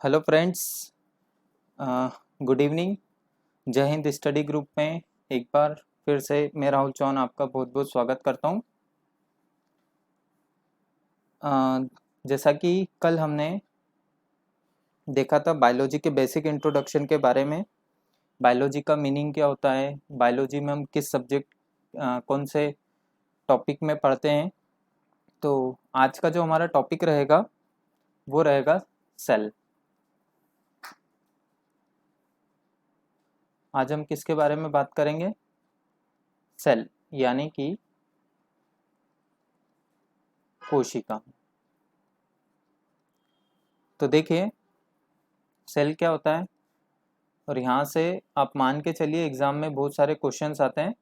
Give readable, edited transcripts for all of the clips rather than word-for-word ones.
Hello friends, good evening. जय Hind study group में एक बार फिर से मैं राहुल चौहान आपका बहुत बहुत स्वागत करता हूं। जैसा कि कल हमने देखा था बायोलॉजी के बेसिक इंट्रोडक्शन के बारे में, बायोलॉजी का मीनिंग क्या होता है, बायोलॉजी में हम किस सब्जेक्ट कौन से टॉपिक में पढ़ते हैं। तो आज का जो हमारा टॉपिक रहेगा वो रहेगा सेल। आज हम किसके बारे में बात करेंगे? सेल यानी कि कोशिका। तो देखिए सेल क्या होता है, और यहाँ से आप मान के चलिए एग्जाम में बहुत सारे क्वेश्चंस आते हैं।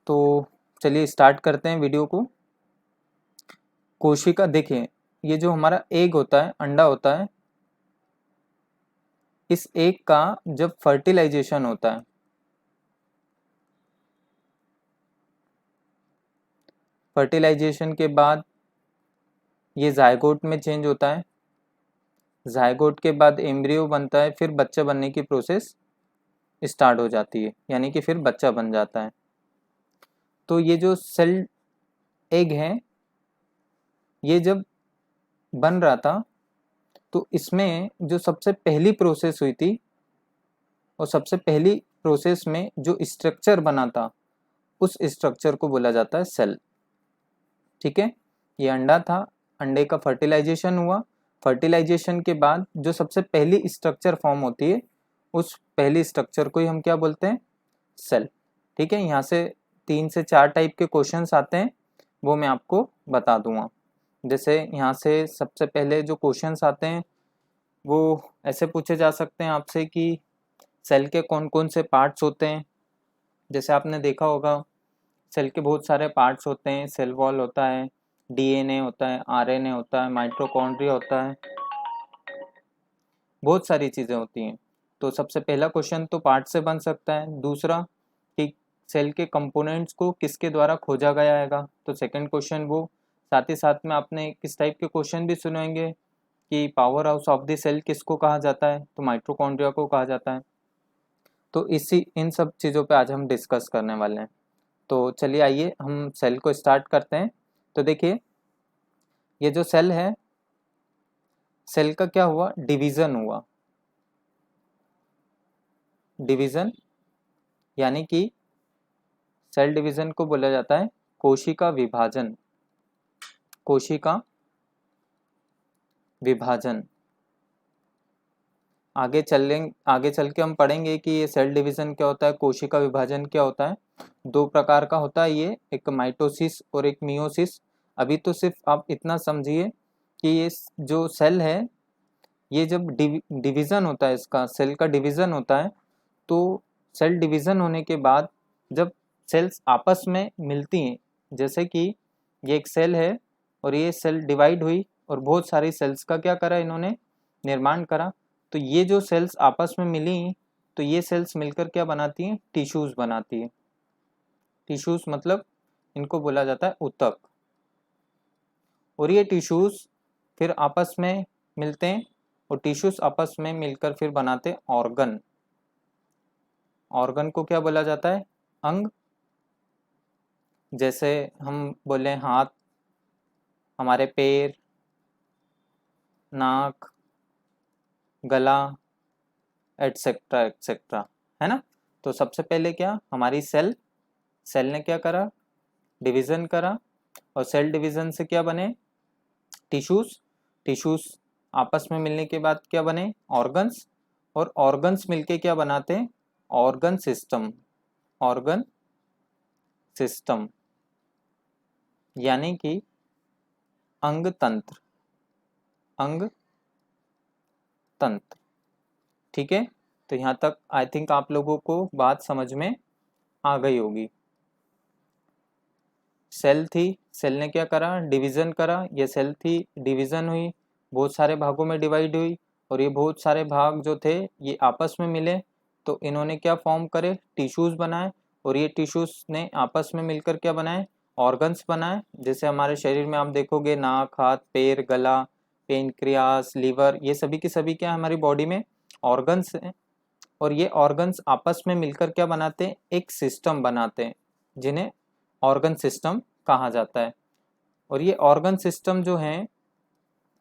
तो चलिए स्टार्ट करते हैं वीडियो को। कोशिका, देखिए ये जो हमारा एग होता है, अंडा होता है, इस एग का जब फर्टिलाइजेशन होता है, फर्टिलाइजेशन के बाद ये जायगोट में चेंज होता है, जायगोट के बाद एम्ब्रियो बनता है, फिर बच्चा बनने की प्रोसेस स्टार्ट हो जाती है, यानी कि फिर बच्चा बन जाता है। तो ये जो सेल एग है, ये जब बन रहा था तो इसमें जो सबसे पहली प्रोसेस हुई थी, और सबसे पहली प्रोसेस में जो स्ट्रक्चर बना था उस स्ट्रक्चर को बोला जाता है सेल। ठीक है, ये अंडा था, अंडे का फर्टिलाइजेशन हुआ, फर्टिलाइजेशन के बाद जो सबसे पहली स्ट्रक्चर फॉर्म होती है उस पहली स्ट्रक्चर को ही हम क्या बोलते हैं? सेल। ठीक है, यहाँ से 3 से 4 टाइप के क्वेश्चंस आते हैं, वो मैं आपको बता दूंगा। जैसे यहाँ से सबसे पहले जो क्वेश्चंस आते हैं वो ऐसे पूछे जा सकते हैं आपसे कि सेल के कौन कौन से पार्ट्स होते हैं। जैसे आपने देखा होगा सेल के बहुत सारे पार्ट्स होते हैं, सेल वॉल होता है, डीएनए होता है, आरएनए होता है, माइटोकॉन्ड्रिया होता है, बहुत सारी चीज़ें होती हैं। तो सबसे पहला क्वेश्चन तो पार्ट से बन सकता है। दूसरा कि सेल के कंपोनेंट्स को किसके द्वारा खोजा गया है, तो सेकंड क्वेश्चन वो। साथ ही साथ में आपने किस टाइप के क्वेश्चन भी सुने होंगे कि powerhouse of the cell किसको कहा जाता है, तो माइटोकॉन्ड्रिया को कहा जाता है। तो इन सब चीज़ों पे आज हम डिस्कस करने वाले हैं। तो चलिए आइए हम सेल को स्टार्ट करते हैं। तो देखिए ये जो सेल है, सेल का क्या हुआ? डिवीज़न हुआ। डिवीज़न यानी कि सेल डिवीज़न को बोला जाता है कोशिका विभाजन। कोशिका विभाजन। आगे चल के हम पढ़ेंगे कि ये सेल डिवीज़न क्या होता है, कोशिका विभाजन क्या होता है। 2 प्रकार का होता है ये, एक माइटोसिस और एक मियोसिस। अभी तो सिर्फ आप इतना समझिए कि ये जो सेल है, ये जब डिवीज़न होता है, इसका सेल का डिवीज़न होता है, तो सेल डिवीज़न होने के बाद जब सेल्स आपस में मिलती हैं, जैसे कि ये एक सेल है और ये सेल डिवाइड हुई और बहुत सारी सेल्स का क्या करा इन्होंने? निर्माण करा। तो ये जो सेल्स आपस में मिली, तो ये सेल्स मिलकर क्या बनाती हैं? टिश्यूज़ बनाती है। टिश्यूज़ मतलब इनको बोला जाता है ऊतक। और ये टिश्यूज़ फिर आपस में मिलते हैं और टिश्यूज़ आपस में मिलकर फिर बनाते ऑर्गन। ऑर्गन को क्या बोला जाता है? अंग। जैसे हम बोले हाथ, हमारे पैर, नाक, गला, एटसेट्रा एटसेट्रा, है ना। तो सबसे पहले क्या, हमारी सेल ने क्या करा? डिवीज़न करा, और सेल डिवीज़न से क्या बने? टिश्यूज़। टिश्यूज़ आपस में मिलने के बाद क्या बने? ऑर्गन्स। और ऑर्गन्स मिलके क्या बनाते हैं? Organ system. ऑर्गन सिस्टम यानी कि अंग तंत्र। अंग तंत्र। ठीक है, तो यहाँ तक आई थिंक आप लोगों को बात समझ में आ गई होगी। सेल थी, सेल ने क्या करा? डिवीज़न करा। ये सेल थी, डिवीज़न हुई, बहुत सारे भागों में डिवाइड हुई, और ये बहुत सारे भाग जो थे ये आपस में मिले, तो इन्होंने क्या फॉर्म करे? टिश्यूज़ बनाए। और ये टिश्यूज़ ने आपस में मिलकर क्या बनाए? ऑर्गन्स बनाए। जैसे हमारे शरीर में आप देखोगे नाक, हाथ, पैर, गला, पेनक्रियास, लीवर, ये सभी के सभी क्या है हमारी बॉडी में ऑर्गन्स हैं। और ये ऑर्गन्स आपस में मिलकर क्या बनाते हैं, एक सिस्टम बनाते हैं जिन्हें ऑर्गन सिस्टम कहा जाता है। और ये ऑर्गन सिस्टम जो हैं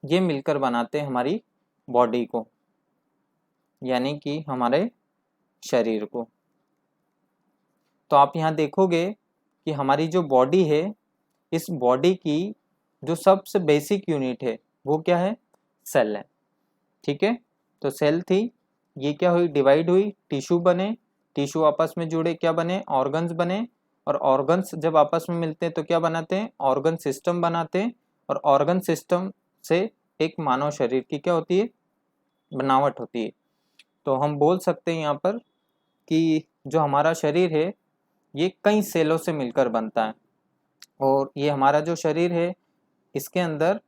ये मिलकर बनाते हैं हमारी बॉडी को, यानी कि हमारे शरीर को। तो आप यहाँ देखोगे कि हमारी जो बॉडी है, इस बॉडी की जो सबसे बेसिक यूनिट है वो क्या है, सेल है। ठीक है, तो सेल थी, ये क्या हुई, डिवाइड हुई, टिश्यू बने, टिश्यू आपस में जुड़े, क्या बने, ऑर्गन्स बने। और ऑर्गन्स जब आपस में मिलते हैं तो क्या बनाते हैं, ऑर्गन सिस्टम बनाते हैं। और ऑर्गन सिस्टम से एक मानव शरीर की क्या होती है, बनावट होती है। तो हम बोल सकते हैं यहाँ पर कि जो हमारा शरीर है ये कई सेलों से मिलकर बनता है। और ये हमारा जो शरीर है इसके अंदर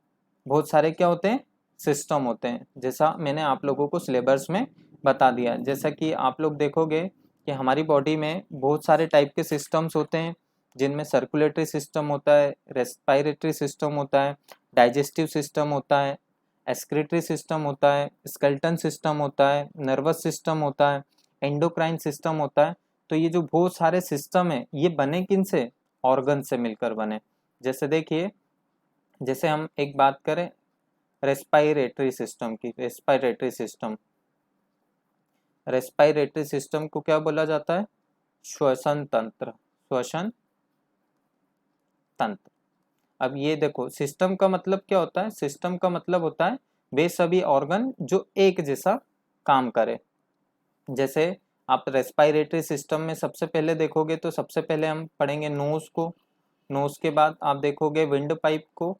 बहुत सारे क्या होते हैं, सिस्टम होते हैं, जैसा मैंने आप लोगों को सिलेबस में बता दिया। जैसा कि आप लोग देखोगे कि हमारी बॉडी में बहुत सारे टाइप के सिस्टम्स होते हैं, जिनमें सर्कुलेटरी सिस्टम होता है, रेस्पिरेटरी सिस्टम होता है, डाइजेस्टिव सिस्टम होता है, एक्सक्रीटरी सिस्टम होता है, स्केलेटन सिस्टम होता है, नर्वस सिस्टम होता है, एंडोक्राइन सिस्टम होता है। तो ये जो बहुत सारे सिस्टम है ये बने किन से, ऑर्गन से मिलकर बने। जैसे देखिए, जैसे हम एक बात करें रेस्पिरेटरी सिस्टम की, रेस्पिरेटरी सिस्टम को क्या बोला जाता है, श्वसन तंत्र, श्वसन तंत्र। अब ये देखो, सिस्टम का मतलब क्या होता है, सिस्टम का मतलब होता है वे सभी ऑर्गन जो एक जैसा काम करे। जैसे आप रेस्पिरेटरी सिस्टम में सबसे पहले देखोगे तो सबसे पहले हम पढ़ेंगे नोज को, नोज के बाद आप देखोगे विंड पाइप को,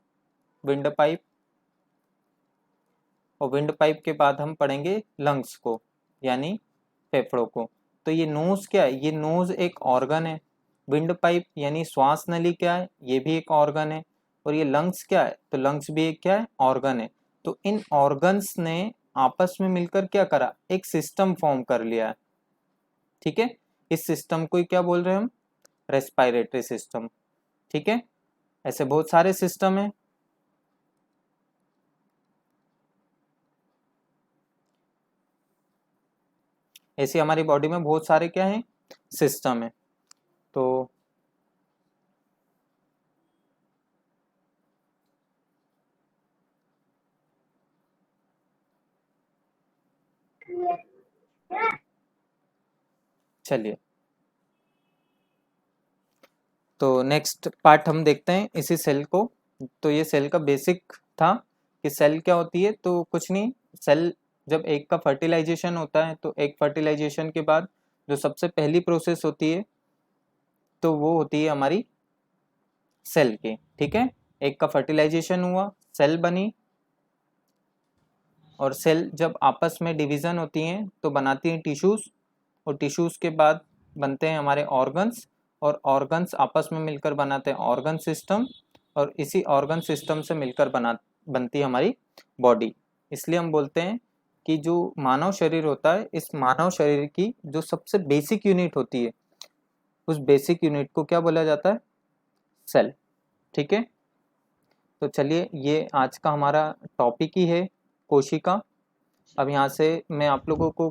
विंड पाइप, और विंड पाइप के बाद हम पढ़ेंगे लंग्स को यानी फेफड़ों को। तो ये नोज क्या है, ये नोज एक ऑर्गन है। विंड पाइप यानी श्वास नली क्या है, ये भी एक ऑर्गन है। और ये लंग्स क्या है, तो लंग्स भी एक क्या है, ऑर्गन है। तो इन ऑर्गन्स ने आपस में मिलकर क्या करा, एक सिस्टम फॉर्म कर लिया है। ठीक है, इस सिस्टम को क्या बोल रहे हैं हम, रेस्पिरेटरी सिस्टम। ठीक है, ऐसे बहुत सारे सिस्टम है। ऐसे हमारी बॉडी में बहुत सारे क्या है, सिस्टम है। तो चलिए, तो नेक्स्ट पार्ट हम देखते हैं इसी सेल को। तो ये सेल का बेसिक था कि सेल क्या होती है, तो कुछ नहीं, सेल जब एक का फर्टिलाइजेशन होता है तो एक फर्टिलाइजेशन के बाद जो सबसे पहली प्रोसेस होती है तो वो होती है हमारी सेल की। ठीक है, एक का फर्टिलाइजेशन हुआ, सेल बनी, और सेल जब आपस में डिवीजन होती हैं तो बनाती हैं टिश्यूज, और टिश्यूज के बाद बनते हैं हमारे ऑर्गन्स, और ऑर्गन्स आपस में मिलकर बनाते हैं ऑर्गन सिस्टम, और इसी ऑर्गन सिस्टम से मिलकर बनती है हमारी बॉडी। इसलिए हम बोलते हैं कि जो मानव शरीर होता है, इस मानव शरीर की जो सबसे बेसिक यूनिट होती है उस बेसिक यूनिट को क्या बोला जाता है, सेल। ठीक है, तो चलिए, ये आज का हमारा टॉपिक ही है, कोशिका। अब यहाँ से मैं आप लोगों को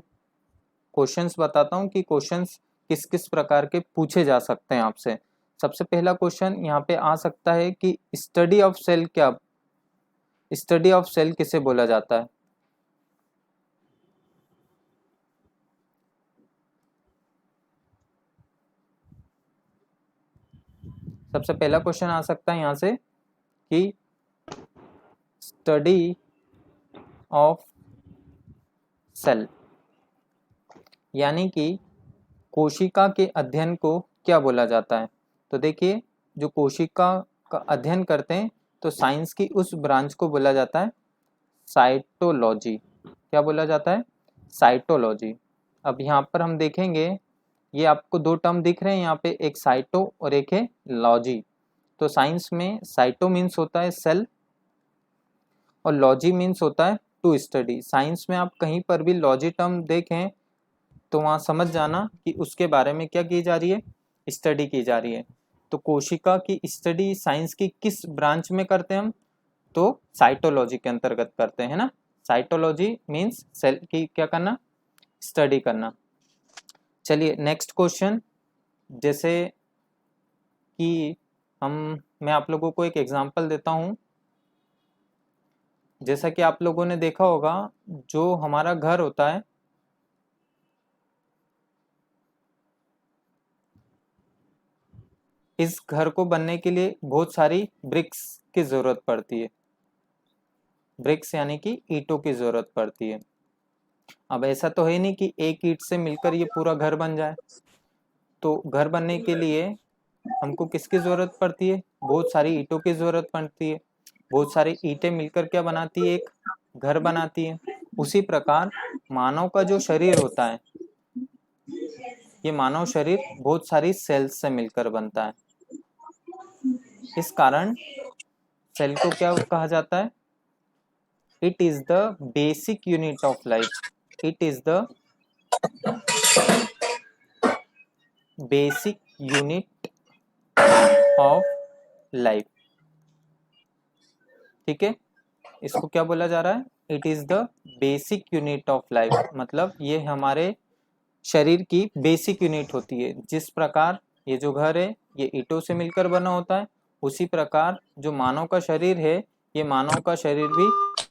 क्वेश्चंस बताता हूँ कि क्वेश्चंस किस किस प्रकार के पूछे जा सकते हैं आपसे। सबसे पहला क्वेश्चन यहाँ पे आ सकता है कि स्टडी ऑफ सेल क्या, स्टडी ऑफ सेल किसे बोला जाता है। सबसे पहला क्वेश्चन आ सकता है यहाँ से कि स्टडी ऑफ सेल यानी कि कोशिका के अध्ययन को क्या बोला जाता है। तो देखिए, जो कोशिका का अध्ययन करते हैं तो साइंस की उस ब्रांच को बोला जाता है साइटोलॉजी। क्या बोला जाता है, साइटोलॉजी। अब यहाँ पर हम देखेंगे, ये आपको दो टर्म दिख रहे हैं यहाँ पे, एक साइटो और एक है लॉजी। तो साइंस में साइटो मीन्स होता है सेल और लॉजी मीन्स होता है टू स्टडी। साइंस में आप कहीं पर भी लॉजी टर्म देखें तो वहाँ समझ जाना कि उसके बारे में क्या की जा रही है, स्टडी की जा रही है। तो कोशिका की स्टडी साइंस की किस ब्रांच में करते हैं हम, तो साइटोलॉजी के अंतर्गत करते हैं ना। साइटोलॉजी मीन्स सेल की क्या करना, स्टडी करना। चलिए नेक्स्ट क्वेश्चन, जैसे कि मैं आप लोगों को एक एग्जांपल देता हूँ। जैसा कि आप लोगों ने देखा होगा, जो हमारा घर होता है, इस घर को बनने के लिए बहुत सारी ब्रिक्स की जरूरत पड़ती है। ब्रिक्स यानी कि ईंटों की जरूरत पड़ती है। अब ऐसा तो है नहीं कि एक ईंट से मिलकर ये पूरा घर बन जाए। तो घर बनने के लिए हमको किसकी जरूरत पड़ती है, बहुत सारी ईंटों की जरूरत पड़ती है। बहुत सारी ईंटें मिलकर क्या बनाती है, एक घर बनाती है। उसी प्रकार मानव का जो शरीर होता है, ये मानव शरीर बहुत सारी सेल्स से मिलकर बनता है। इस कारण सेल को क्या कहा जाता है, it is the basic unit of life. It is the basic unit of life. ठीक है, इसको क्या बोला जा रहा है, it is the basic unit of life. मतलब ये हमारे शरीर की बेसिक यूनिट होती है। जिस प्रकार ये जो घर है ये ईंटों से मिलकर बना होता है, उसी प्रकार जो मानव का शरीर है, ये मानव का शरीर भी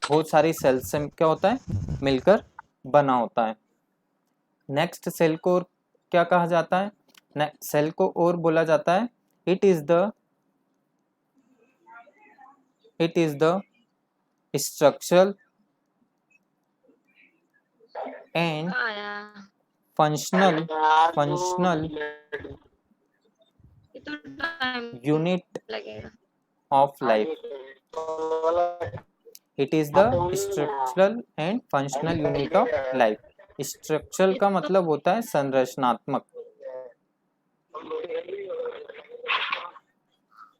बहुत सारी सेल्स से क्या होता है, मिलकर बना होता है। नेक्स्ट सेल को और क्या कहा जाता है, सेल को और बोला जाता है, it is the structural and functional unit of life. It is the structural and functional unit of life. Structural का मतलब होता है संरचनात्मक,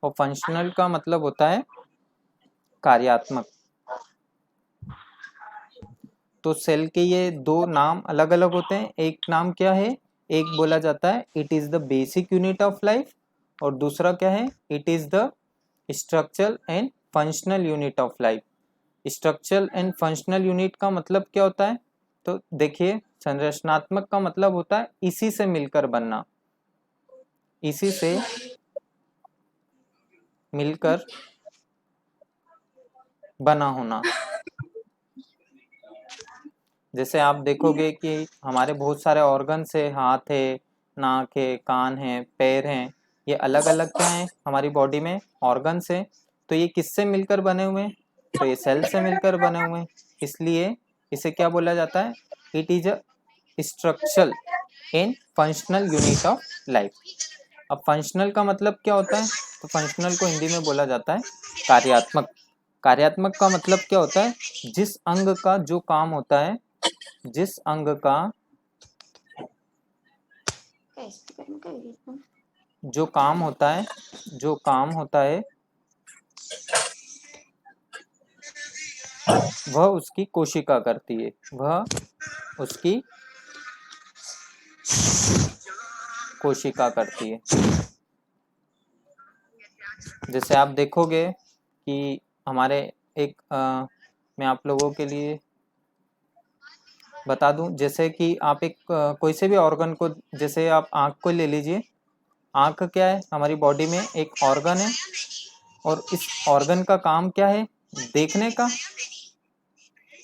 और फंक्शनल का मतलब होता है कार्यात्मक। तो सेल के ये दो नाम अलग अलग होते हैं। एक नाम क्या है, एक बोला जाता है it is the basic unit of life, और दूसरा क्या है, it is the structural and functional unit of life. Structural and functional unit का मतलब क्या होता है, तो देखिए संरचनात्मक का मतलब होता है इसी से मिलकर बनना, इसी से मिलकर बना होना। जैसे आप देखोगे कि हमारे बहुत सारे ऑर्गन्स है, हाथ है, नाक है, कान है, पैर हैं, ये अलग अलग क्या है हमारी बॉडी में ऑर्गन्स है। तो ये किससे मिलकर बने हुए हैं, तो ये सेल से मिलकर बने हुए हैं। इसलिए इसे क्या बोला जाता है, it is a structural and functional unit of life. अब फंक्शनल का मतलब क्या होता है, तो फंक्शनल को हिंदी में बोला जाता है कार्यात्मक। कार्यात्मक का मतलब क्या होता है, जिस अंग का जो काम होता है, जिस अंग का जो काम होता है, जो काम होता है वह उसकी कोशिका करती है, वह उसकी कोशिका करती है। जैसे आप देखोगे कि हमारे एक मैं आप लोगों के लिए बता दूं, जैसे कि आप एक कोई से भी ऑर्गन को, जैसे आप आँख को ले लीजिए। आँख क्या है, हमारी बॉडी में एक ऑर्गन है, और इस ऑर्गन का काम क्या है, देखने का।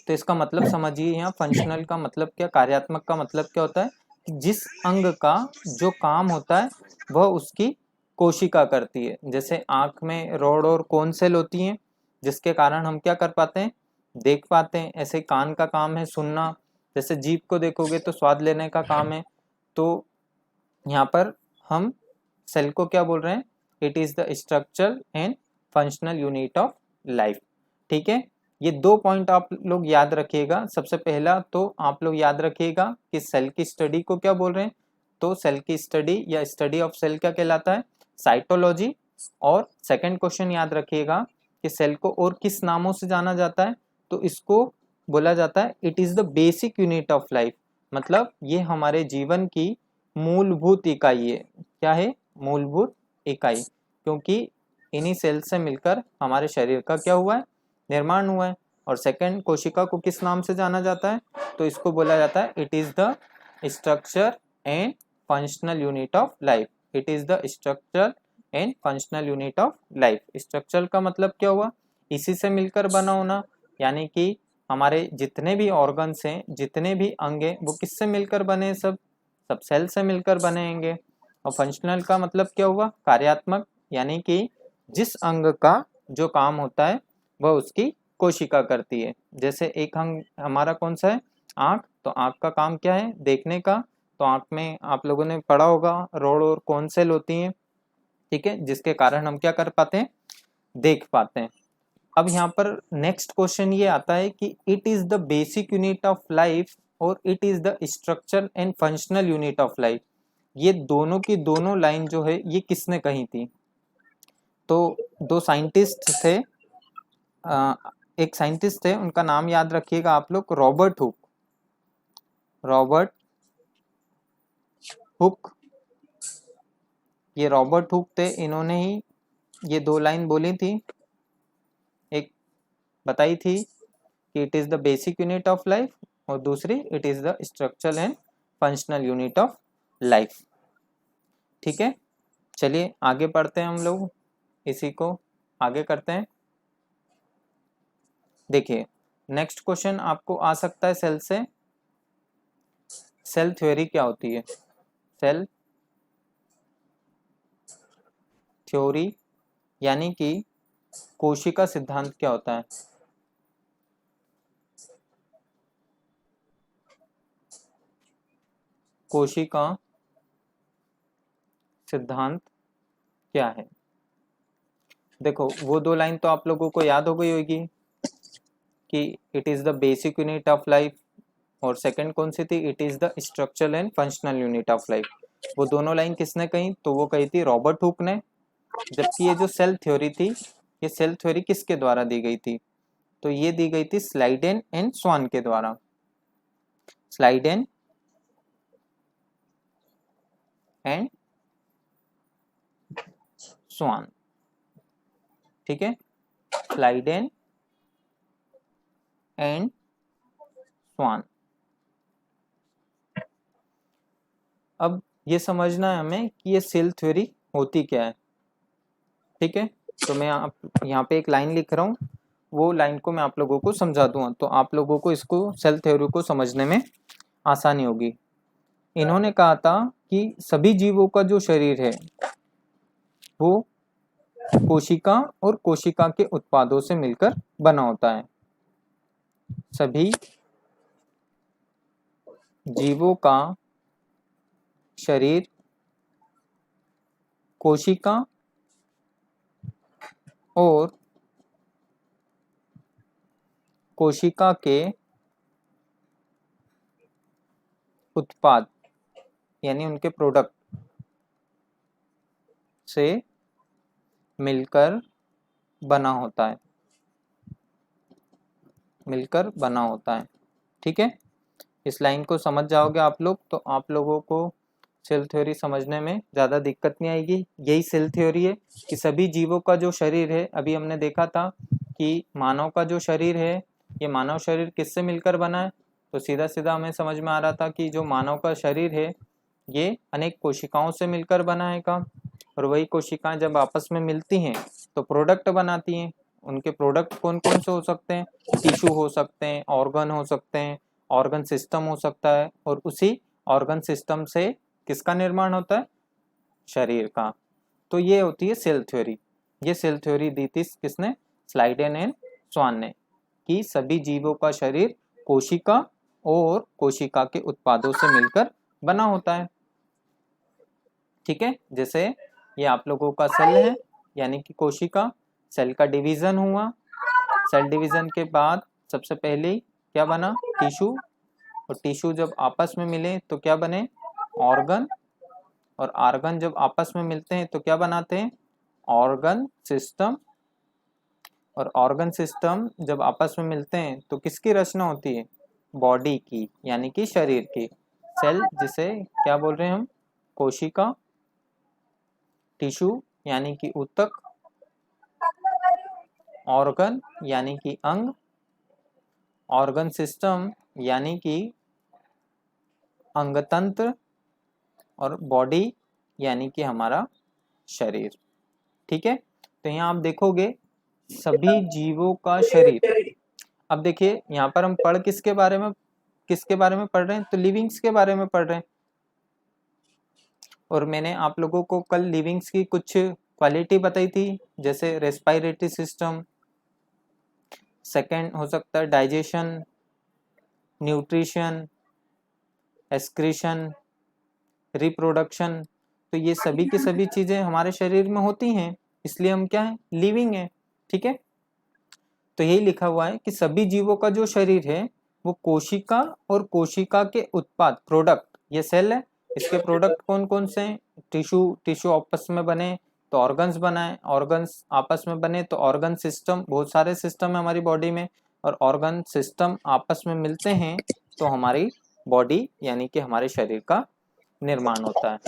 तो इसका मतलब समझिए, यहाँ फंक्शनल का मतलब क्या, कार्यात्मक का मतलब क्या होता है कि जिस अंग का जो काम होता है वह उसकी कोशिका करती है। जैसे आँख में रॉड और कोन सेल होती हैं, जिसके कारण हम क्या कर पाते हैं, देख पाते हैं। ऐसे कान का काम है सुनना, जैसे जीभ को देखोगे तो स्वाद लेने का काम है। तो यहाँ पर हम सेल को क्या बोल रहे हैं, it is the structural and functional unit of life. ठीक है, ये दो पॉइंट आप लोग याद रखिएगा। सबसे पहला तो आप लोग याद रखिएगा कि सेल की स्टडी को क्या बोल रहे हैं, तो सेल की स्टडी या स्टडी ऑफ सेल क्या कहलाता है, साइटोलॉजी। और सेकंड क्वेश्चन याद रखिएगा कि सेल को और किस नामों से जाना जाता है, तो इसको बोला जाता है it is the basic unit of life. मतलब ये हमारे जीवन की मूलभूत इकाई है। क्या है, मूलभूत इकाई, क्योंकि इन्हीं सेल से मिलकर हमारे शरीर का क्या हुआ है, निर्माण हुआ है। और सेकंड, कोशिका को किस नाम से जाना जाता है, तो इसको बोला जाता है it is the structure and functional unit of life. It is the structure and functional unit of life. Structure का मतलब क्या हुआ, इसी से मिलकर बना होना, यानी कि हमारे जितने भी ऑर्गन्स हैं, जितने भी अंग हैं, वो किससे मिलकर बने, सब सेल से मिलकर बनेंगे। और फंक्शनल का मतलब क्या हुआ, कार्यात्मक, यानी कि जिस अंग का जो काम होता है वह उसकी कोशिका करती है। जैसे एक अंग हमारा कौन सा है, आँख, तो आँख का काम क्या है, देखने का। तो आँख में आप लोगों ने पढ़ा होगा रोड और कौन सेल होती हैं, ठीक है, जिसके कारण हम क्या कर पाते हैं, देख पाते हैं। अब यहाँ पर नेक्स्ट क्वेश्चन ये आता है कि it is the basic unit of life और it is the structure and functional unit of life. ये दोनों की दोनों लाइन जो है ये किसने कही थी, तो दो साइंटिस्ट थे, एक साइंटिस्ट थे, उनका नाम याद रखिएगा आप लोग, रॉबर्ट हुक। रॉबर्ट हुक, ये रॉबर्ट हुक थे, इन्होंने ही ये दो लाइन बोली थी। एक बताई थी कि it is the basic unit of life और दूसरी it is the structural and functional unit of life. ठीक है, चलिए आगे बढ़ते हैं हम लोग, इसी को आगे करते हैं। देखिए नेक्स्ट क्वेश्चन आपको आ सकता है सेल से, सेल थ्योरी क्या होती है, सेल थ्योरी यानी कि कोशिका सिद्धांत क्या होता है। कोशिका सिद्धांत क्या है, देखो वो दो लाइन तो आप लोगों को याद हो गई होगी कि it is the basic unit of life, और सेकंड कौन सी थी, it is the structural and functional unit of life. वो दोनों लाइन किसने कही, तो वो कही थी रॉबर्ट हुक ने। जबकि ये जो सेल थ्योरी थी, ये सेल थ्योरी किसके द्वारा दी गई थी, तो ये दी गई थी स्लाइडेन एंड स्वान के द्वारा। स्लाइडेन एंड स्वान, ठीक है, स्लाइडेन एंड स्वान। अब ये समझना है हमें कि ये सेल थ्योरी होती क्या है, ठीक है। तो मैं यहाँ पे एक लाइन लिख रहा हूँ, वो लाइन को मैं आप लोगों को समझा दूंगा, तो आप लोगों को इसको सेल थ्योरी को समझने में आसानी होगी। इन्होंने कहा था कि सभी जीवों का जो शरीर है वो कोशिका और कोशिका के उत्पादों से मिलकर बना होता है। सभी जीवों का शरीर कोशिका और कोशिका के उत्पाद यानी उनके प्रोडक्ट से मिलकर बना होता है, मिलकर बना होता है, ठीक है। इस लाइन को समझ जाओगे आप लोग तो आप लोगों को सेल थ्योरी समझने में ज़्यादा दिक्कत नहीं आएगी। यही सेल थ्योरी है कि सभी जीवों का जो शरीर है, अभी हमने देखा था कि मानव का जो शरीर है, ये मानव शरीर किससे मिलकर बना है, तो सीधा सीधा हमें समझ में आ रहा था कि जो मानव का शरीर है ये अनेक कोशिकाओं से मिलकर बना है का, और वही कोशिकाएं जब आपस में मिलती हैं तो प्रोडक्ट बनाती हैं। उनके प्रोडक्ट कौन कौन से हो सकते हैं, टिश्यू हो सकते हैं, ऑर्गन हो सकते हैं, ऑर्गन सिस्टम हो सकता है, और उसी ऑर्गन सिस्टम से किसका निर्माण होता है, शरीर का। तो ये होती है सेल थ्योरी। ये सेल थ्योरी दी थी किसने, स्लाइडेन एंड स्वान ने, कि सभी जीवों का शरीर कोशिका और कोशिका के उत्पादों से मिलकर बना होता है, ठीक है। जैसे ये आप लोगों का सेल है यानी कि कोशिका, सेल का डिवीजन हुआ, सेल डिवीजन के बाद सबसे पहले क्या बना, टिश्यू, और टिश्यू जब आपस में मिले तो क्या बने, ऑर्गन, और ऑर्गन जब आपस में मिलते हैं तो क्या बनाते हैं, ऑर्गन सिस्टम, और ऑर्गन सिस्टम जब आपस में मिलते हैं तो किसकी रचना होती है, बॉडी की यानी कि शरीर की। सेल जिसे क्या बोल रहे हैं हम, कोशिका, टिश्यू यानी कि ऊतक, ऑर्गन यानी कि अंग, ऑर्गन सिस्टम यानी कि अंगतंत्र, और बॉडी यानी कि हमारा शरीर। ठीक है, तो यहाँ आप देखोगे सभी जीवों का शरीर। अब देखिए यहाँ पर हम पढ़ किसके बारे में पढ़ रहे हैं, तो लिविंग्स के बारे में पढ़ रहे हैं। और मैंने आप लोगों को कल लिविंग्स की कुछ क्वालिटी बताई थी, जैसे रेस्पिरेटरी सिस्टम, सेकंड हो सकता है डाइजेशन, न्यूट्रिशन, एक्सक्रीशन, रिप्रोडक्शन। तो ये सभी की सभी चीज़ें हमारे शरीर में होती हैं, इसलिए हम क्या हैं, लिविंग हैं। ठीक है, तो यही लिखा हुआ है कि सभी जीवों का जो शरीर है वो कोशिका और कोशिका के उत्पाद, प्रोडक्ट, ये सेल है, इसके प्रोडक्ट कौन कौन से हैं, टिश्यू आपस में बने तो ऑर्गन्स बनाए, ऑर्गन्स आपस में बने तो ऑर्गन सिस्टम, बहुत सारे सिस्टम है हमारी बॉडी में, और ऑर्गन सिस्टम आपस में मिलते हैं तो हमारी बॉडी यानी कि हमारे शरीर का निर्माण होता है।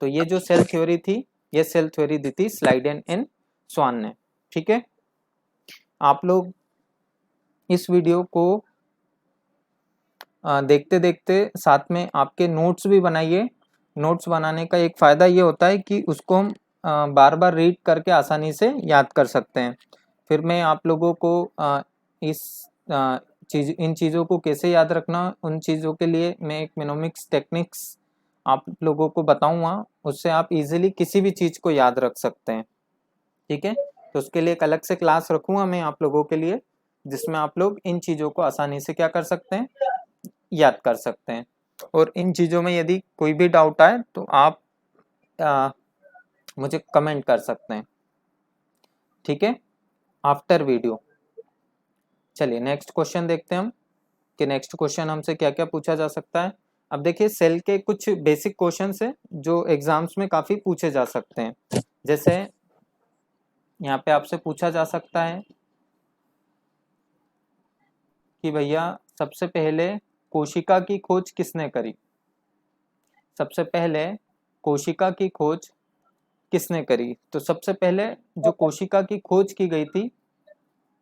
तो ये जो सेल थ्योरी थी, ये सेल थ्योरी दी थी स्लाइडेन एंड स्वान ने। ठीक है, आप लोग इस वीडियो को देखते देखते साथ में आपके नोट्स भी बनाइए। नोट्स बनाने का एक फ़ायदा ये होता है कि उसको हम बार बार रीड करके आसानी से याद कर सकते हैं। फिर मैं आप लोगों को इन चीज़ों को कैसे याद रखना, उन चीज़ों के लिए मैं एक मेनोमिक्स टेक्निक्स आप लोगों को बताऊंगा, उससे आप इजीली किसी भी चीज़ को याद रख सकते हैं। ठीक है, तो उसके लिए एक अलग से क्लास रखूँगा मैं आप लोगों के लिए, जिसमें आप लोग इन चीज़ों को आसानी से क्या कर सकते हैं, याद कर सकते हैं। और इन चीज़ों में यदि कोई भी डाउट आए तो आप मुझे कमेंट कर सकते हैं। ठीक है, आफ्टर वीडियो। चलिए नेक्स्ट क्वेश्चन देखते हैं हम कि नेक्स्ट क्वेश्चन हमसे क्या क्या पूछा जा सकता है। अब देखिए सेल के कुछ बेसिक क्वेश्चंस हैं जो एग्जाम्स में काफ़ी पूछे जा सकते हैं। जैसे यहाँ पे आपसे पूछा जा सकता है कि भैया सबसे पहले कोशिका की खोज किसने करी। सबसे पहले कोशिका की खोज किसने करी, तो सबसे पहले जो कोशिका की खोज की गई थी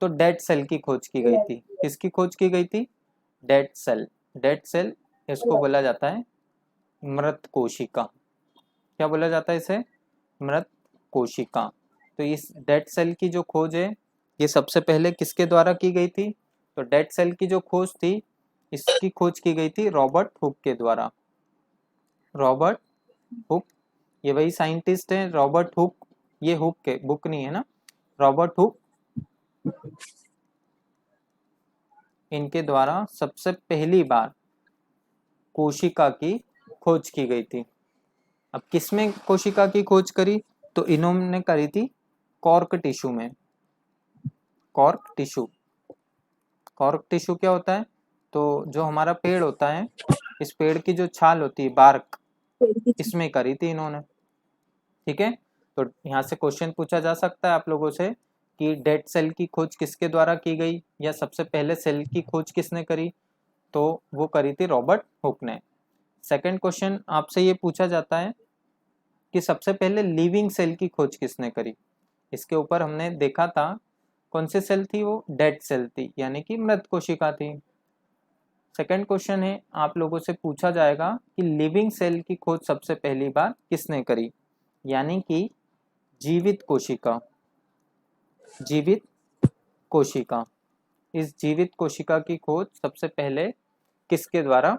तो डेड सेल की खोज की गई थी। किसकी खोज की गई थी, डेड सेल। डेड सेल, इसको बोला जाता है मृत कोशिका। क्या बोला जाता है इसे, मृत कोशिका। तो इस डेड सेल की जो खोज है ये सबसे पहले किसके द्वारा की गई थी, तो डेड सेल की जो खोज थी इसकी खोज की गई थी रॉबर्ट हुक के द्वारा। रॉबर्ट हुक, ये वही साइंटिस्ट है रॉबर्ट हुक, ये हुक के बुक नहीं है ना, रॉबर्ट हुक, इनके द्वारा सबसे पहली बार कोशिका की खोज की गई थी। अब किसमें कोशिका की खोज करी, तो इन्होंने करी थी कॉर्क टिश्यू में। कॉर्क टिश्यू, कॉर्क टिश्यू क्या होता है, तो जो हमारा पेड़ होता है, इस पेड़ की जो छाल होती है, बार्क, इसमें करी थी इन्होंने। ठीक है, तो यहाँ से क्वेश्चन पूछा जा सकता है आप लोगों से कि डेड सेल की खोज किसके द्वारा की गई, या सबसे पहले सेल की खोज किसने करी, तो वो करी थी रॉबर्ट हुक ने। सेकंड क्वेश्चन आपसे ये पूछा जाता है कि सबसे पहले लिविंग सेल की खोज किसने करी। इसके ऊपर हमने देखा था कौन सी सेल थी, वो डेड सेल थी, यानी कि मृत कोशिका थी। सेकंड क्वेश्चन है आप लोगों से पूछा जाएगा कि लिविंग सेल की खोज सबसे पहली बार किसने करी, यानी कि जीवित कोशिका। जीवित कोशिका, इस जीवित कोशिका की खोज सबसे पहले किसके द्वारा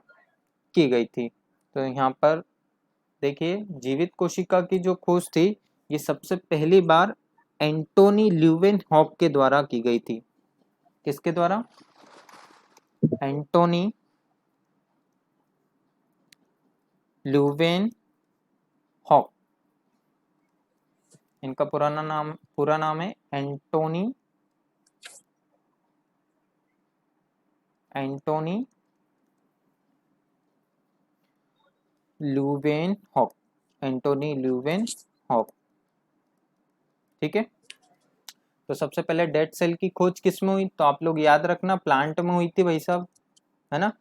की गई थी, तो यहाँ पर देखिए जीवित कोशिका की जो खोज थी ये सबसे पहली बार एंटोनी ल्यूवेनहॉक के द्वारा की गई थी। किसके द्वारा, एंटोनी ल्यूवेनहॉक, इनका पूरा नाम है एंटोनी ल्यूवेनहॉक, एंटोनी ल्यूवेनहॉक। ठीक है, तो सबसे पहले डेड सेल की खोज किस में हुई, तो आप लोग याद रखना प्लांट में हुई थी भाई साहब, है ना,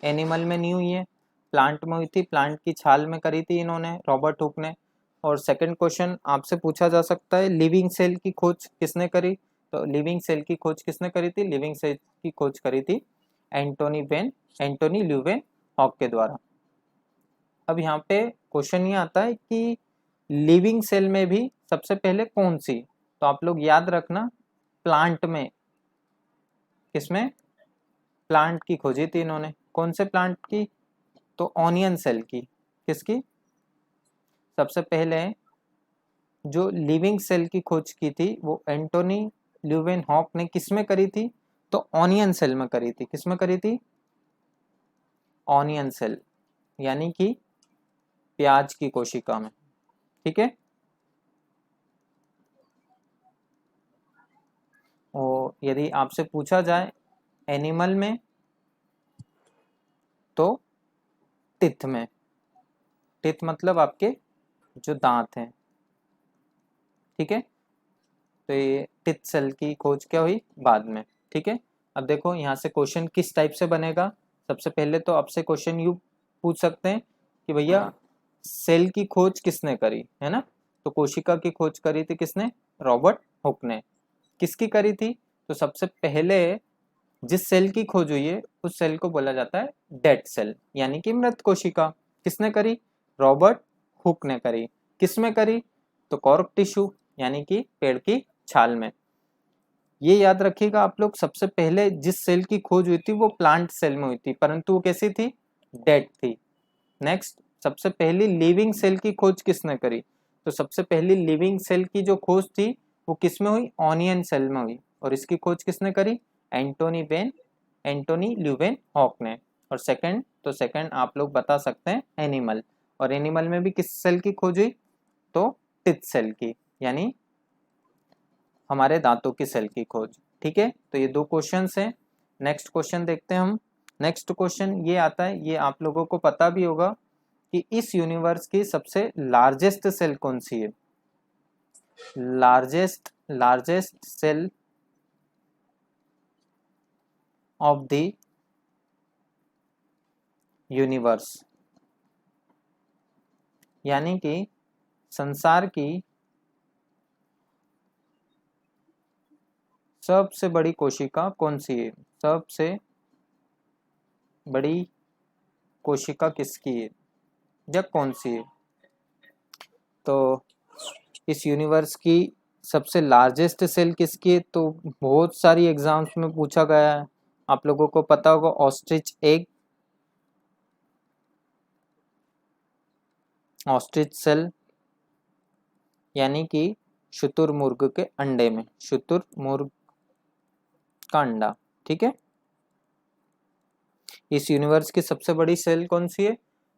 एनिमल में नहीं हुई है, प्लांट में हुई थी, प्लांट की छाल में करी थी इन्होंने, रॉबर्ट हुक ने। और सेकंड क्वेश्चन आपसे पूछा जा सकता है लिविंग सेल की खोज किसने करी, तो लिविंग सेल की खोज किसने करी थी? लिविंग सेल की खोज करी थी एंटोनी ल्यूवेन हॉक के द्वारा। अब यहाँ पे क्वेश्चन ये आता है कि लिविंग सेल में भी सबसे पहले कौन सी, तो आप लोग याद रखना प्लांट में, किसमें? प्लांट की खोजी थी इन्होंने। कौन से प्लांट की? तो ऑनियन सेल की। किसकी? सबसे पहले जो लिविंग सेल की खोज की थी वो एंटोनी ल्यूवेन हॉक ने किसमें करी थी? तो ऑनियन सेल में करी थी। किसमें करी थी? ऑनियन सेल, यानी कि प्याज की कोशिका में। ठीक है। और यदि आपसे पूछा जाए एनिमल में, तो टिथ में। टिथ मतलब आपके जो दांत हैं। ठीक है। तो ये टिथ सेल की खोज क्या हुई? बाद में। ठीक है। अब देखो यहाँ से क्वेश्चन किस टाइप से बनेगा। सबसे पहले तो आपसे क्वेश्चन यू पूछ सकते हैं कि भैया सेल की खोज किसने करी, है ना? तो कोशिका की खोज करी थी किसने? रॉबर्ट हुक ने। किसकी करी थी? तो सबसे पहले जिस सेल की खोज हुई है उस सेल को बोला जाता है डेड सेल, यानी कि मृत कोशिका। किसने करी? रॉबर्ट हुक ने करी। किसमें करी? तो कॉर्क टिश्यू, यानी कि पेड़ की छाल में। ये याद रखिएगा आप लोग, सबसे पहले जिस सेल की खोज हुई थी वो प्लांट सेल में हुई थी, परंतु वो कैसी थी? डेड थी। नेक्स्ट, सबसे पहली लिविंग सेल की खोज किसने करी? तो सबसे पहली लिविंग सेल की जो खोज थी वो किस में हुई? ऑनियन सेल में हुई। और इसकी खोज किसने करी? एंटोनी ल्यूवेन हॉक ने। और सेकंड, तो सेकंड आप लोग बता सकते हैं एनिमल। और एनिमल में भी किस सेल की खोज हुई? तो टिथ सेल की, यानी हमारे दांतों की सेल की खोज। ठीक है। तो ये दो क्वेश्चंस हैं। नेक्स्ट क्वेश्चन देखते हैं हम। नेक्स्ट क्वेश्चन ये आता है, ये आप लोगों को पता भी होगा कि इस यूनिवर्स की सबसे लार्जेस्ट सेल कौन सी है? Largest cell of the universe, यानी कि संसार की सबसे बड़ी कोशिका कौन सी है? सबसे बड़ी कोशिका किसकी है या कौन सी है? तो इस यूनिवर्स की सबसे लार्जेस्ट सेल किसकी है? तो बहुत सारी एग्जाम्स में पूछा गया है। आप लोगों को पता होगा ऑस्ट्रिच एग, ऑस्ट्रिच सेल, यानी कि शुतुरमुर्ग के अंडे में, शुतुरमुर्ग का अंडा। ठीक है। इस यूनिवर्स की सबसे बड़ी सेल कौन सी है?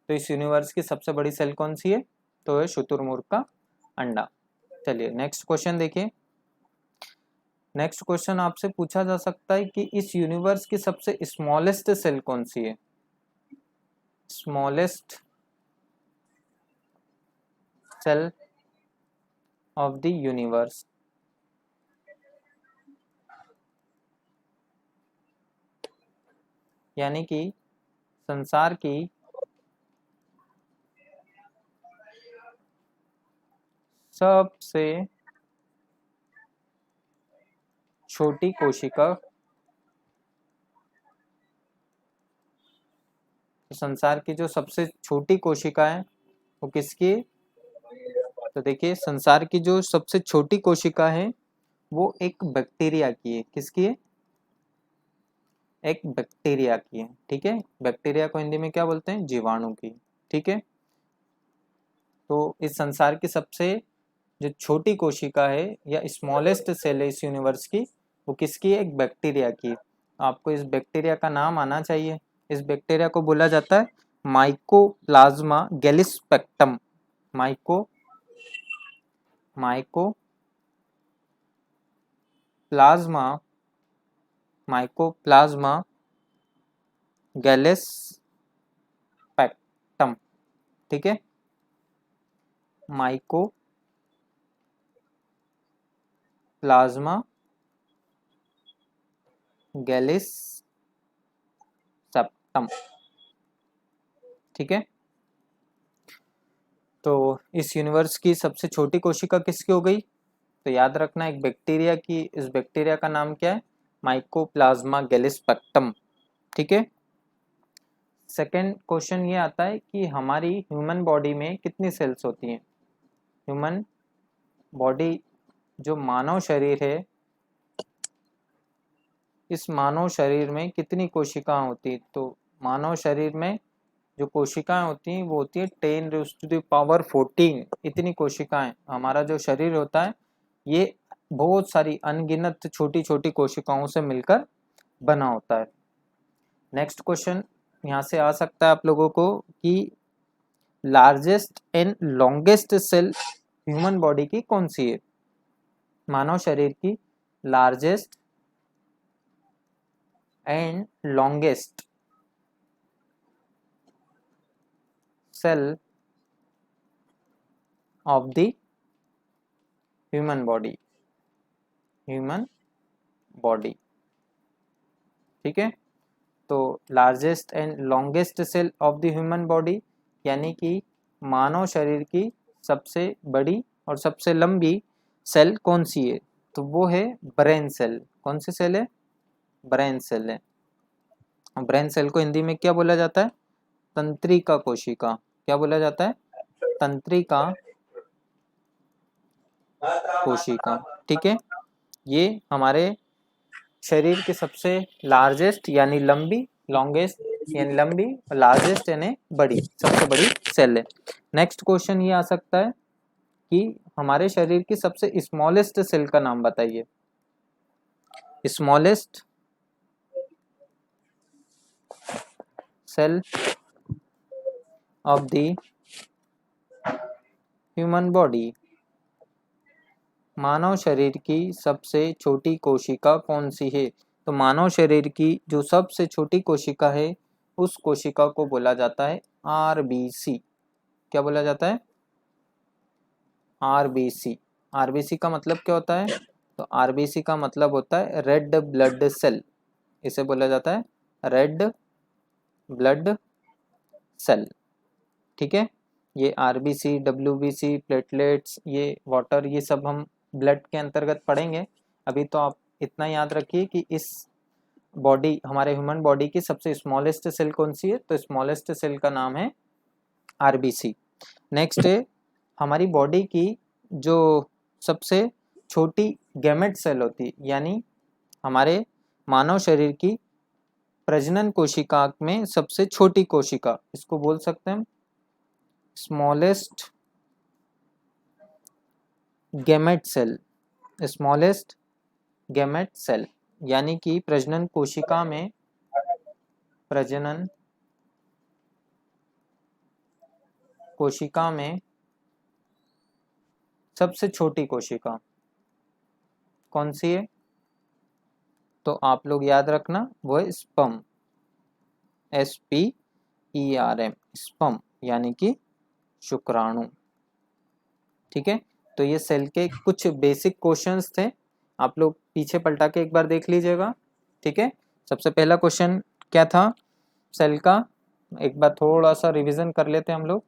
तो इस यूनिवर्स की सबसे बड़ी सेल कौन सी है? तो है शुतुरमुर्ग का अंडा। चलिए नेक्स्ट क्वेश्चन देखिए। नेक्स्ट क्वेश्चन आपसे पूछा जा सकता है कि इस यूनिवर्स की सबसे स्मॉलेस्ट सेल कौन सी है? Smallest cell of the universe, यानी कि संसार की सबसे छोटी कोशिका, संसार की जो सबसे छोटी कोशिका है वो किसकी है? तो देखिए संसार की जो सबसे छोटी कोशिका है वो एक बैक्टीरिया की है। किसकी है? एक बैक्टीरिया की है। ठीक है। बैक्टीरिया को हिंदी में क्या बोलते हैं? जीवाणु की। ठीक है। तो इस संसार की सबसे जो छोटी कोशिका है या स्मॉलेस्ट सेल है इस यूनिवर्स की, वो किसकी है? एक बैक्टीरिया की। आपको इस बैक्टीरिया का नाम आना चाहिए। इस बैक्टीरिया को बोला जाता है mycoplasma gallisepticum. Myco mycoplasma mycoplasma gallisepticum. ठीक है। Mycoplasma gallisepticum. ठीक है। तो इस यूनिवर्स की सबसे छोटी कोशिका किसकी हो गई? तो याद रखना एक बैक्टीरिया की, इस बैक्टीरिया का नाम क्या है, माइकोप्लाज्मा गैलिस्पेक्टम। ठीक है। सेकेंड क्वेश्चन ये आता है कि हमारी ह्यूमन बॉडी में कितनी सेल्स होती हैं। ह्यूमन बॉडी, जो मानव शरीर है, इस मानव शरीर में कितनी कोशिकाएं होती है। तो मानव शरीर में जो कोशिकाएं होती हैं वो होती है 10⁻14 इतनी कोशिकाएं। हमारा जो शरीर होता है ये बहुत सारी अनगिनत छोटी छोटी कोशिकाओं से मिलकर बना होता है। नेक्स्ट क्वेश्चन यहाँ से आ सकता है आप लोगों को कि largest and longest cell human body की कौन सी है। मानव शरीर की largest and longest cell of the human body, human body. ठीक है। तो largest and longest cell of the human body यानी कि मानव शरीर की सबसे बड़ी और सबसे लंबी सेल कौन सी है, तो वो है ब्रेन सेल। कौन सी सेल है, ब्रेन सेल है। ब्रेन सेल को हिंदी में क्या बोला जाता है, तंत्रिका कोशिका। क्या बोला जाता है, तंत्रिका कोशिका। ठीक है। ये हमारे शरीर की सबसे लार्जेस्ट यानी लंबी, लॉन्गेस्ट यानी लंबी, लार्जेस्ट यानी बड़ी, सबसे बड़ी सेल है। नेक्स्ट क्वेश्चन ये आ सकता है कि हमारे शरीर की सबसे स्मॉलेस्ट सेल का नाम बताइए। Smallest cell of the human body, मानव शरीर की सबसे छोटी कोशिका कौन सी है। तो मानव शरीर की जो सबसे छोटी कोशिका है उस कोशिका को बोला जाता है आरबीसी। क्या बोला जाता है, आरबीसी। आरबीसी का मतलब क्या होता है, तो आरबीसी का मतलब होता है रेड ब्लड सेल। इसे बोला जाता है रेड ब्लड सेल। ठीक है। ये आरबीसी, डब्ल्यूबीसी, प्लेटलेट्स, ये वाटर, ये सब हम ब्लड के अंतर्गत पढ़ेंगे। अभी तो आप इतना याद रखिए कि इस बॉडी, हमारे ह्यूमन बॉडी की सबसे स्मॉलेस्ट सेल कौन सी है, तो स्मॉलेस्ट सेल का नाम है आरबीसी। नेक्स्ट है हमारी बॉडी की जो सबसे छोटी गैमेट सेल होती है, यानी हमारे मानव शरीर की प्रजनन कोशिका में सबसे छोटी कोशिका, इसको बोल सकते हैं smallest gamete cell. Smallest gamete cell यानी कि प्रजनन कोशिका में, प्रजनन कोशिका में सबसे छोटी कोशिका कौन सी है, तो आप लोग याद रखना वो है स्पर्म। SPERM, स्पर्म यानी कि शुक्राणु। ठीक है। तो ये सेल के कुछ बेसिक क्वेश्चंस थे, आप लोग पीछे पलटा के एक बार देख लीजिएगा। ठीक है। सबसे पहला क्वेश्चन क्या था सेल का, एक बार थोड़ा सा रिवीजन कर लेते हैं हम लोग।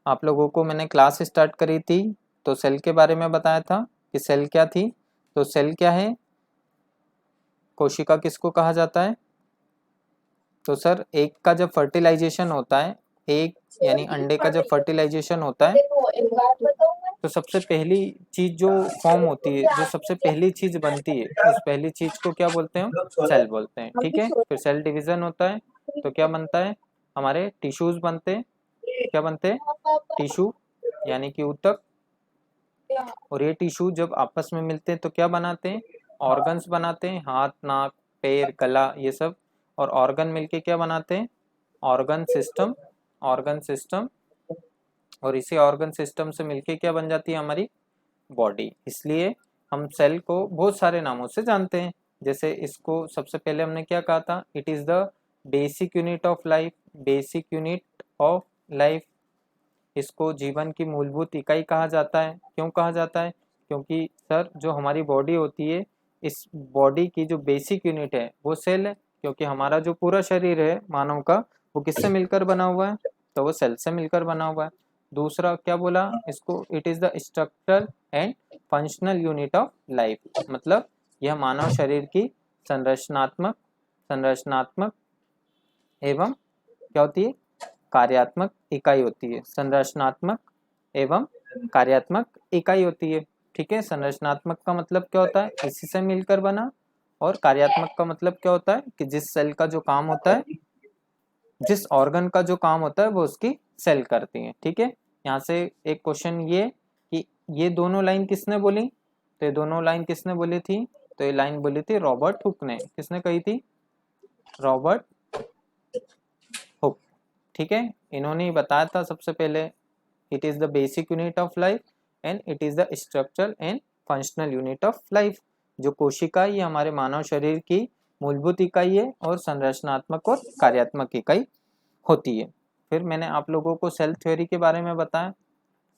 आप लोगों को मैंने क्लास स्टार्ट करी थी तो सेल के बारे में बताया था कि सेल क्या थी। तो सेल क्या है, कोशिका किसको कहा जाता है, तो सर एक का जब फर्टिलाइजेशन होता है, एक यानी अंडे का जब फर्टिलाइजेशन होता है तो सबसे पहली चीज जो फॉर्म होती है, जो सबसे पहली चीज बनती है, उस पहली चीज को क्या बोलते हैं, सेल बोलते हैं। ठीक है। फिर सेल डिवीजन होता है तो क्या बनता है, हमारे टिश्यूज बनते हैं। क्या बनते हैं, टिश्यू यानी कि ऊतक। और ये टिश्यू जब आपस में मिलते हैं तो क्या बनाते हैं, ऑर्गन्स बनाते हैं, हाथ, नाक, पैर, गला, ये सब। और ऑर्गन मिलके क्या बनाते हैं, ऑर्गन सिस्टम। ऑर्गन सिस्टम, और इसी ऑर्गन सिस्टम से मिलके क्या बन जाती है, हमारी बॉडी। इसलिए हम सेल को बहुत सारे नामों से जानते हैं। जैसे इसको सबसे पहले हमने क्या कहा था, it is the basic unit of life. Basic unit of life, इसको जीवन की मूलभूत इकाई कहा जाता है। क्यों कहा जाता है, क्योंकि सर जो हमारी बॉडी होती है, इस बॉडी की जो बेसिक यूनिट है वो सेल है। क्योंकि हमारा जो पूरा शरीर है मानव का, वो किससे मिलकर बना हुआ है, तो वो सेल से मिलकर बना हुआ है। दूसरा क्या बोला इसको, it is the structural and functional unit of life, मतलब यह मानव शरीर की संरचनात्मक एवं क्या होती है, कार्यात्मक इकाई होती है। संरचनात्मक एवं कार्यात्मक इकाई होती है। ठीक है, संरचनात्मक का मतलब क्या होता है, इसी से मिलकर बना, और कार्यात्मक का मतलब क्या होता है कि जिस सेल का जो काम होता है, जिस ऑर्गन का जो काम होता है वो उसकी सेल करती है। ठीक है, यहाँ से एक क्वेश्चन ये कि ये दोनों लाइन किसने बोली, तो ये दोनों लाइन किसने बोली थी, तो ये लाइन बोली थी रॉबर्ट हुक ने। किसने कही थी, रॉबर्ट हुक। ठीक है, इन्होंने ही बताया था सबसे पहले, it is the basic unit of life and it is the structural and functional unit of life. जो कोशिका ये हमारे मानव शरीर की मूलभूत इकाई है और संरचनात्मक और कार्यात्मक इकाई होती है। फिर मैंने आप लोगों को सेल थ्योरी के बारे में बताया।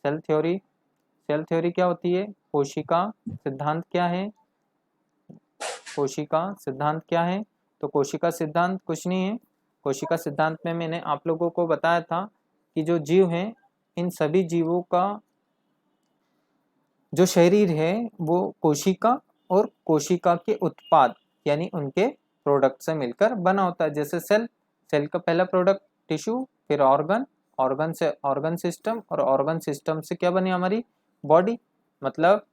सेल थ्योरी क्या होती है, कोशिका सिद्धांत क्या है, कोशिका सिद्धांत क्या है, तो कोशिका सिद्धांत कुछ नहीं है। कोशिका सिद्धांत में मैंने आप लोगों को बताया था कि जो जीव हैं, इन सभी जीवों का जो शरीर है वो कोशिका और कोशिका के उत्पाद यानी उनके प्रोडक्ट से मिलकर बना होता है। जैसे सेल का पहला प्रोडक्ट टिश्यू, फिर ऑर्गन से ऑर्गन सिस्टम, और ऑर्गन सिस्टम से क्या बनी हमारी बॉडी। मतलब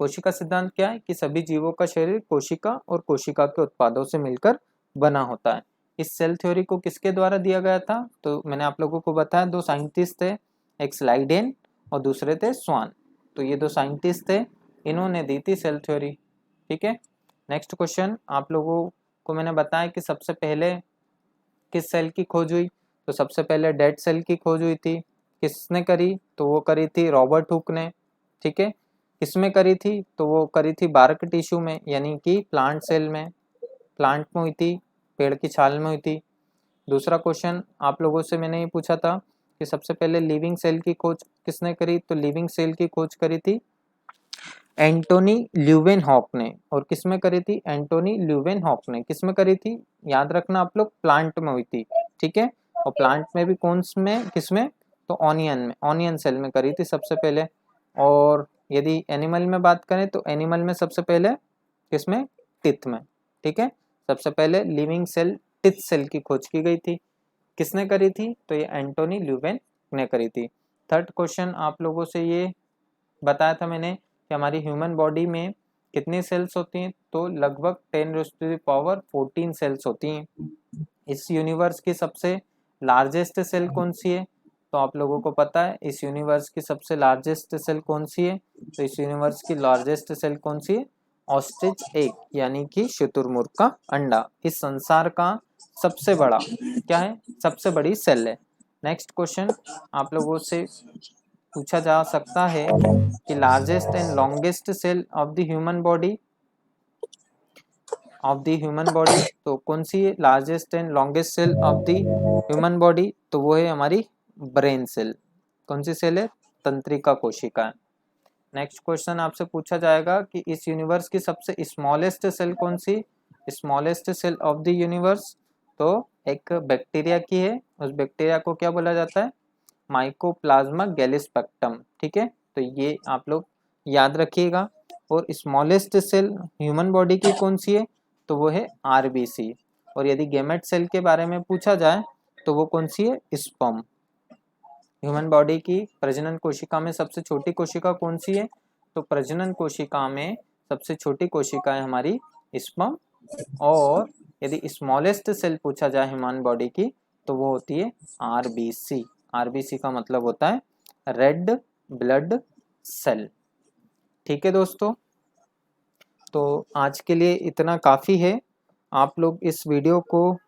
कोशिका सिद्धांत क्या है कि सभी जीवों का शरीर कोशिका और कोशिका के उत्पादों से मिलकर बना होता है। इस सेल थ्योरी को किसके द्वारा दिया गया था, तो मैंने आप लोगों को बताया, दो साइंटिस्ट थे, एक स्लाइडेन और दूसरे थे स्वान। तो ये दो साइंटिस्ट थे, इन्होंने दी थी सेल थ्योरी। ठीक है, नेक्स्ट क्वेश्चन आप लोगों को मैंने बताया कि सबसे पहले किस सेल की खोज हुई, तो सबसे पहले डेड सेल की खोज हुई थी। किसने करी, तो वो करी थी रॉबर्ट हुक ने। ठीक है, किसमें करी थी, तो वो करी थी बार्क टिश्यू में यानी कि प्लांट सेल में, प्लांट में हुई थी, पेड़ की छाल में हुई थी। दूसरा क्वेश्चन आप लोगों से मैंने ये पूछा था कि सबसे पहले लिविंग सेल की खोज किसने करी, तो लिविंग सेल की खोज करी थी एंटोनी ल्यूवेनहॉक ने। और किसमें करी थी, एंटोनी ल्यूवेनहॉक ने किसमें करी थी, याद रखना आप लोग, प्लांट में हुई थी। ठीक है, और प्लांट में भी कौन में, किसमें, तो ऑनियन में, ऑनियन सेल में करी थी सबसे पहले। और यदि एनिमल में बात करें तो एनिमल में सबसे पहले किसमें, टिथ में। ठीक है, सबसे पहले लिविंग सेल टिथ सेल की खोज की गई थी। किसने करी थी, तो ये एंटोनी ल्यूवेन ने करी थी। थर्ड क्वेश्चन आप लोगों से ये बताया था मैंने कि हमारी ह्यूमन बॉडी में कितनी सेल्स होती हैं, तो लगभग 10⁻14 सेल्स होती हैं। इस यूनिवर्स की सबसे लार्जेस्ट सेल कौन सी है, तो आप लोगों को पता है इस यूनिवर्स की सबसे लार्जेस्ट सेल कौन सी है, तो इस यूनिवर्स की लार्जेस्ट सेल कौन सी है, ऑस्ट्रिच एग यानी कि शुतुरमुर्ग का अंडा इस संसार का सबसे बड़ा क्या है, सबसे बड़ी सेल है। नेक्स्ट क्वेश्चन आप लोगों से पूछा जा सकता है कि largest and longest cell of the human body तो कौन सी है, largest and longest cell of the human body, तो वो है हमारी ब्रेन सेल। कौन सी सेल है, तंत्रिका कोशिका। नेक्स्ट क्वेश्चन आपसे पूछा जाएगा कि इस यूनिवर्स की सबसे स्मॉलेस्ट सेल कौन सी, smallest cell of the universe, तो एक बैक्टीरिया की है। उस बैक्टीरिया को क्या बोला जाता है, माइकोप्लाज्मा गैलिस्पेक्टम। ठीक है, तो ये आप लोग याद रखिएगा। और स्मॉलेस्ट सेल ह्यूमन बॉडी की कौन सी है, तो वो है आरबीसी। और यदि गैमेट सेल के बारे में पूछा जाए तो वो कौन सी है, स्पर्म। ह्यूमन बॉडी की प्रजनन कोशिका में सबसे छोटी कोशिका कौन सी है, तो प्रजनन कोशिका में सबसे छोटी कोशिका है हमारी स्पर्म। और यदि स्मॉलेस्ट सेल पूछा जाए ह्यूमन बॉडी की तो वो होती है आरबीसी। आरबीसी का मतलब होता है रेड ब्लड सेल। ठीक है दोस्तों, तो आज के लिए इतना काफ़ी है। आप लोग इस वीडियो को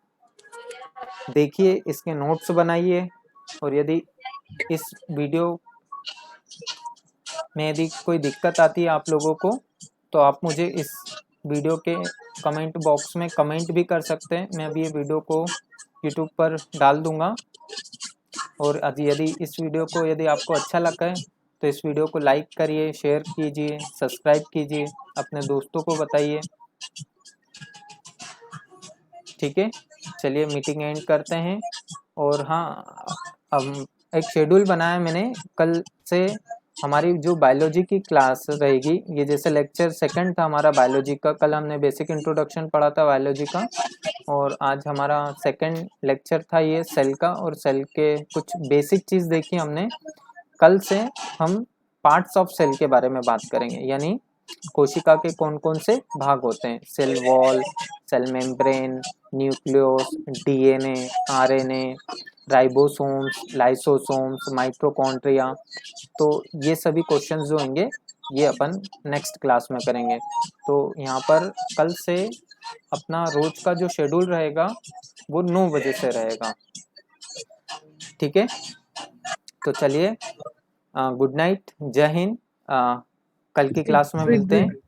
देखिए, इसके नोट्स बनाइए, और यदि इस वीडियो में यदि कोई दिक्कत आती है आप लोगों को तो आप मुझे इस वीडियो के कमेंट बॉक्स में कमेंट भी कर सकते हैं। मैं अभी ये वीडियो को यूट्यूब पर डाल दूंगा। और यदि इस वीडियो को यदि आपको अच्छा लगा है तो इस वीडियो को लाइक करिए, शेयर कीजिए, सब्सक्राइब कीजिए, अपने दोस्तों को बताइए। ठीक है, चलिए मीटिंग एंड करते हैं। और हाँ, अब एक शेड्यूल बनाया मैंने। कल से हमारी जो बायोलॉजी की क्लास रहेगी, ये जैसे लेक्चर सेकंड था हमारा बायोलॉजी का, कल हमने बेसिक इंट्रोडक्शन पढ़ा था बायोलॉजी का, और आज हमारा सेकंड लेक्चर था ये सेल का, और सेल के कुछ बेसिक चीज़ देखी हमने। कल से हम पार्ट्स ऑफ सेल के बारे में बात करेंगे, यानी कोशिका के कौन कौन से भाग होते हैं, cell wall, cell membrane, nucleus, DNA, RNA, ribosomes, lysosomes, mitochondria. तो ये सभी क्वेश्चंस जो होंगे ये अपन नेक्स्ट क्लास में करेंगे। तो यहाँ पर कल से अपना रोज का जो शेड्यूल रहेगा वो 9 बजे से रहेगा, ठीक है। तो चलिए, गुड नाइट, जय हिंद। कल की क्लास में वेट मिलते हैं। वेट